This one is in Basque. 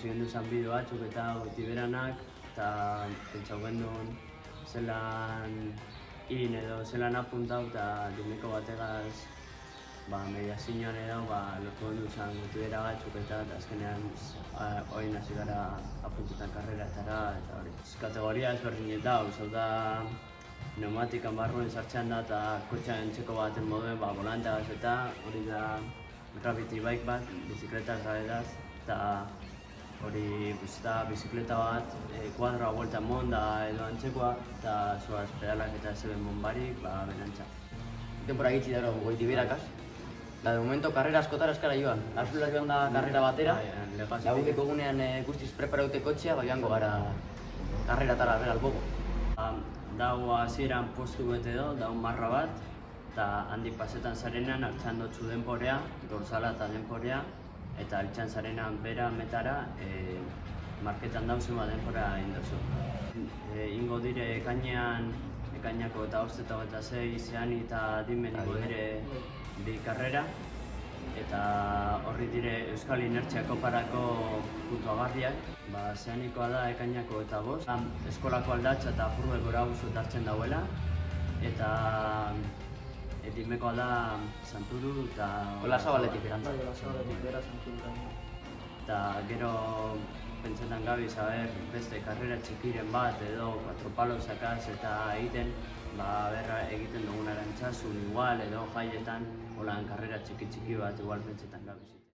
ikusi genduzan bideo batzuk eta goiti beranak, eta pentsau gendun zelan in edo zelan apuntau eta dimeko bategaz mediazioan edo lortu genduzan goiti bera batzuk eta azkenean hori hasi gara apuntetan karreratara eta hori. Kategoria ezberdinetau, zau da pneumatikan barruen sartzean da eta kotxean txeko baten moduen volanteagaz eta hori da gravity bike bat, bizikleta gravedaz, eta hori bizikleta bat kuadroa buelta monda edo antzekoa eta zoaz pedalak eta zeben monbarik, berantza. Denbora gitzi daro goiti berakaz. Da, de momento, karrera askotara eskara joan. Arzulaz joan da karrera batera, da guteko gunean guztiz preparaute kotxea, joango gara karreratara bera albogo. Dago hasieran postu bete do, dago marra bat, eta handik pasetan zarenan altxan dotzu denporea, dorsala eta denporea, eta altxan zarenan bera metara marketan dauzuma denpora indozu. Ingo dire ekainako eta osteta eta zei zeani eta dimeniko dire bi karrera, eta horri dire Euskal Inertzia Koparako puntuagarriak. Zeanikoa da ekainako eta bost, eskolako aldatxa eta apurbe gora guzut hartzen dauela, eta dimekoa da Santuru eta... Olazabaletik erantza. Olazabaletik bera Santuru. Eta gero pentsetan gabiz, beste karrera txikiren bat edo 4 palosakaz eta egiten, berra egiten dugun arantzasun igual edo jaietan, holan karrera txiki bat igual pentsetan gabiz.